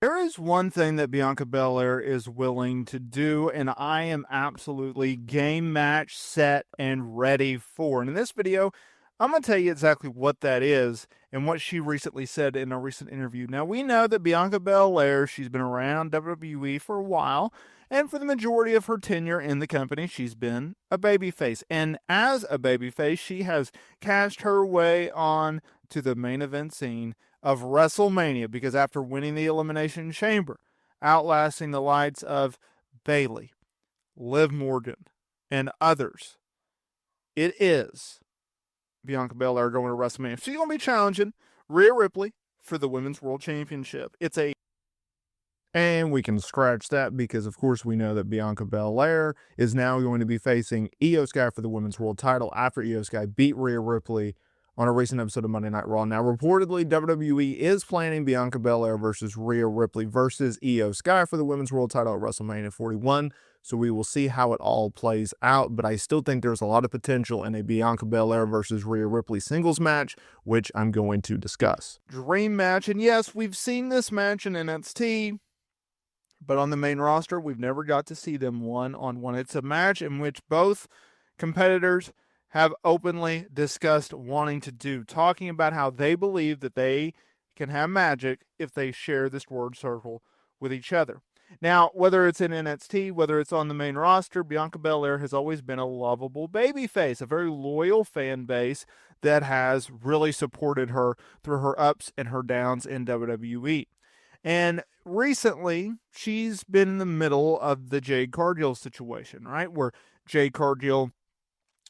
There is one thing that Bianca Belair is willing to do, and I am absolutely game, match, set, and ready for. And in this video, I'm going to tell you exactly what that is and what she recently said in a recent interview. Now, we know that Bianca Belair, she's been around WWE for a while, and for the majority of her tenure in the company, she's been a babyface. And as a babyface, she has cashed her way on to the main event scene of WrestleMania because after winning the Elimination Chamber, outlasting the likes of Bayley, Liv Morgan, and others, it is Bianca Belair going to WrestleMania. She's going to be challenging Rhea Ripley for the Women's World Championship. And we can scratch that because, of course, we know that Bianca Belair is now going to be facing Io Sky for the Women's World title after Io Sky beat Rhea Ripley on a recent episode of Monday Night Raw. Now, reportedly, WWE is planning Bianca Belair versus Rhea Ripley versus Io Sky for the Women's World title at WrestleMania 41. So we will see how it all plays out, but I still think there's a lot of potential in a Bianca Belair versus Rhea Ripley singles match, which I'm going to discuss. Dream match, and yes, we've seen this match in NXT, but on the main roster, we've never got to see them one-on-one. It's a match in which both competitors have openly discussed wanting to do, talking about how they believe that they can have magic if they share this word circle with each other. Now, whether it's in NXT, whether it's on the main roster, Bianca Belair has always been a lovable babyface, a very loyal fan base that has really supported her through her ups and her downs in WWE. And recently, she's been in the middle of the Jade Cargill situation, right? Where Jade Cargill,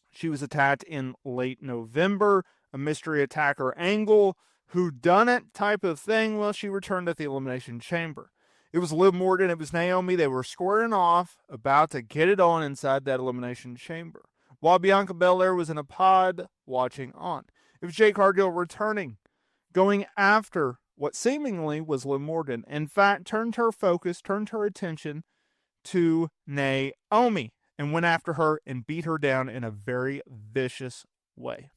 she was attacked in late November, a mystery attacker angle, whodunit type of thing. Well, she returned at the Elimination Chamber. It was Liv Morgan, it was Naomi. They were squaring off, about to get it on inside that Elimination Chamber, while Bianca Belair was in a pod watching on. It was Jade Cargill returning, going after what seemingly was Liv Morgan. In fact, turned her focus, turned her attention to Naomi, and went after her and beat her down in a very vicious way.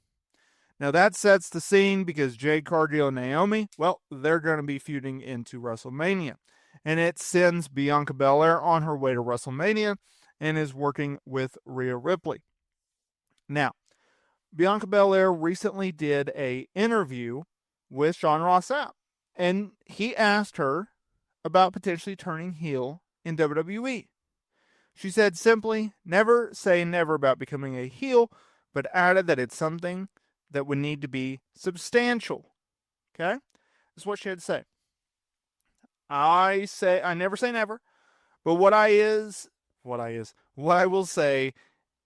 Now that sets the scene because Jade Cargill and Naomi, well, they're going to be feuding into WrestleMania. And it sends Bianca Belair on her way to WrestleMania and is working with Rhea Ripley. Now, Bianca Belair recently did an interview with Sean Ross Sapp, and he asked her about potentially turning heel in WWE. She said simply, never say never about becoming a heel, but added that it's something that would need to be substantial. Okay? That's what she had to say. I never say never, but what I will say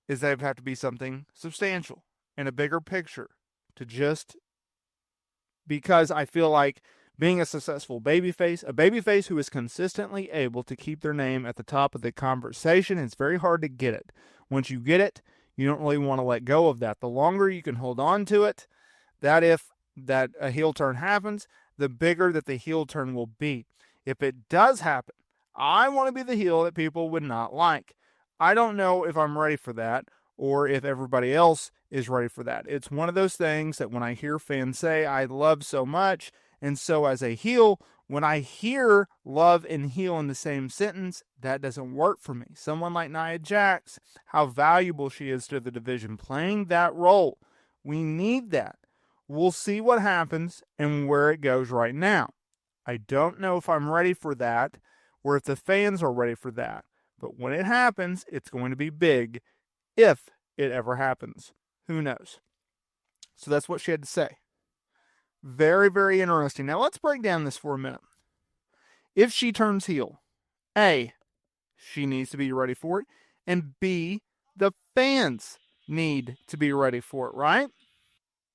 is that it would have to be something substantial and a bigger picture to just, because I feel like being a successful babyface, a babyface who is consistently able to keep their name at the top of the conversation, it's very hard to get it. Once you get it, you don't really want to let go of that. The longer you can hold on to it, that if that a heel turn happens, the bigger that the heel turn will be. If it does happen, I want to be the heel that people would not like. I don't know if I'm ready for that or if everybody else is ready for that. It's one of those things that when I hear fans say I love so much, and so as a heel, when I hear love and heel in the same sentence, that doesn't work for me. Someone like Nia Jax, how valuable she is to the division, playing that role. We need that. We'll see what happens and where it goes right now. I don't know if I'm ready for that or if the fans are ready for that. But when it happens, it's going to be big if it ever happens. Who knows? So that's what she had to say. Very, very interesting. Now let's break down this for a minute. If she turns heel, A, she needs to be ready for it, and B, the fans need to be ready for it, right?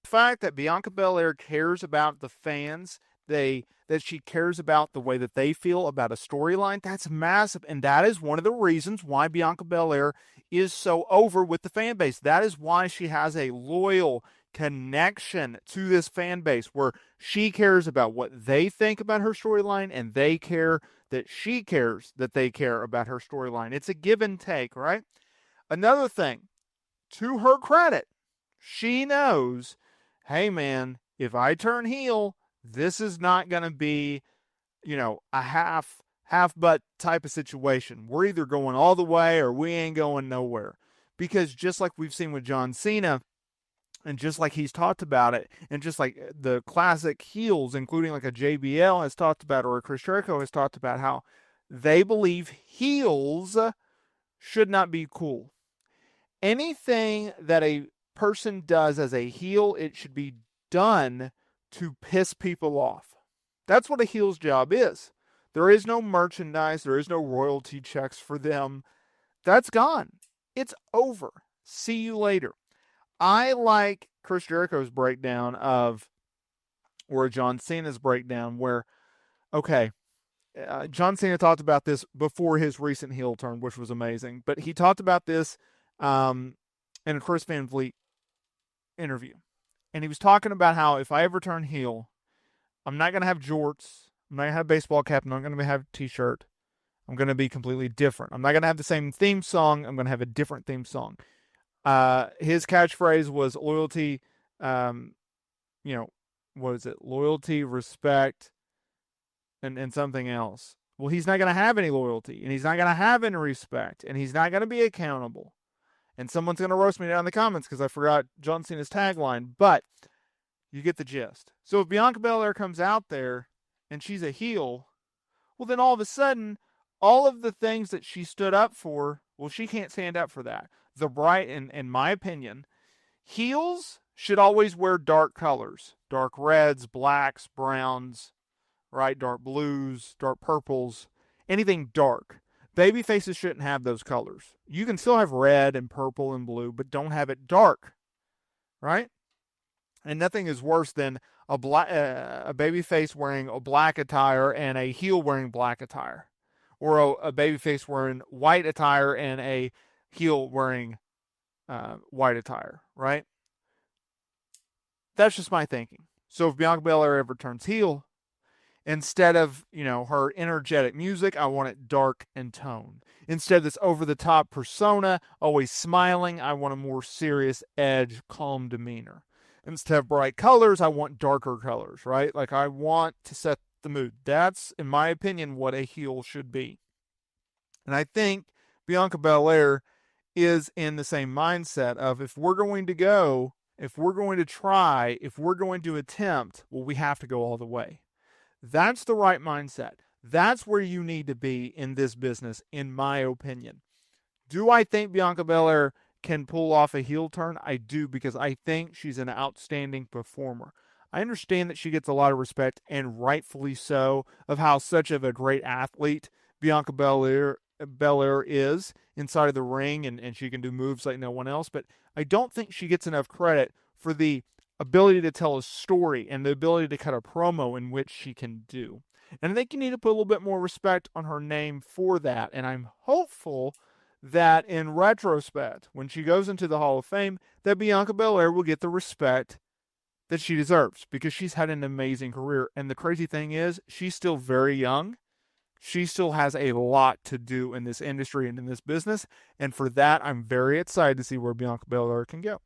The fact that Bianca Belair cares about the fans, that she cares about the way that they feel about a storyline, that's massive. And that is one of the reasons why Bianca Belair is so over with the fan base. That is why she has a loyal connection to this fan base where she cares about what they think about her storyline and they care that she cares that they care about her storyline. It's a give and take, right? Another thing, to her credit, she knows, hey man, if I turn heel, this is not going to be a half butt type of situation. We're either going all the way or we ain't going nowhere. Because just like we've seen with John Cena, and just like he's talked about it, and just like the classic heels, including like a JBL has talked about, or a Chris Jericho has talked about, how they believe heels should not be cool. Anything that a person does as a heel, it should be done to piss people off. That's what a heel's job is. There is no merchandise, there is no royalty checks for them. That's gone. It's over. See you later. I like Chris Jericho's breakdown of, or John Cena's breakdown, where, okay, John Cena talked about this before his recent heel turn, which was amazing. But he talked about this in a Chris Van Vliet interview. And he was talking about how if I ever turn heel, I'm not going to have jorts. I'm not going to have a baseball cap. I'm not going to have a t-shirt. I'm going to be completely different. I'm not going to have the same theme song. I'm going to have a different theme song. His catchphrase was loyalty, what is it? Loyalty, respect, and something else. Well, he's not going to have any loyalty, and he's not going to have any respect, and he's not going to be accountable. And someone's going to roast me down in the comments because I forgot John Cena's tagline, but you get the gist. So if Bianca Belair comes out there and she's a heel, well, then all of a sudden, all of the things that she stood up for, well, she can't stand up for that. The bright, in my opinion, heels should always wear dark colors. Dark reds, blacks, browns, right? Dark blues, dark purples, anything dark. Baby faces shouldn't have those colors. You can still have red and purple and blue, but don't have it dark, right? And nothing is worse than a baby face wearing a black attire and a heel wearing black attire, or a baby face wearing white attire and a heel wearing white attire, right? That's just my thinking. So if Bianca Belair ever turns heel, instead of, her energetic music, I want it dark in tone. Instead of this over-the-top persona, always smiling, I want a more serious edge, calm demeanor. Instead of bright colors, I want darker colors, right? Like, I want to set the mood. That's, in my opinion, what a heel should be. And I think Bianca Belair is in the same mindset of, if we're going to go, if we're going to try, if we're going to attempt, well, we have to go all the way. That's the right mindset. That's where you need to be in this business, in my opinion. Do I think Bianca Belair can pull off a heel turn? I do, because I think she's an outstanding performer. I understand that she gets a lot of respect, and rightfully so, of how such of a great athlete Bianca Belair is inside of the ring, and she can do moves like no one else. But I don't think she gets enough credit for the ability to tell a story and the ability to cut a promo in which she can do. And I think you need to put a little bit more respect on her name for that. And I'm hopeful that in retrospect, when she goes into the Hall of Fame, that Bianca Belair will get the respect that she deserves, because she's had an amazing career. And the crazy thing is, she's still very young. She still has a lot to do in this industry and in this business. And for that, I'm very excited to see where Bianca Belair can go.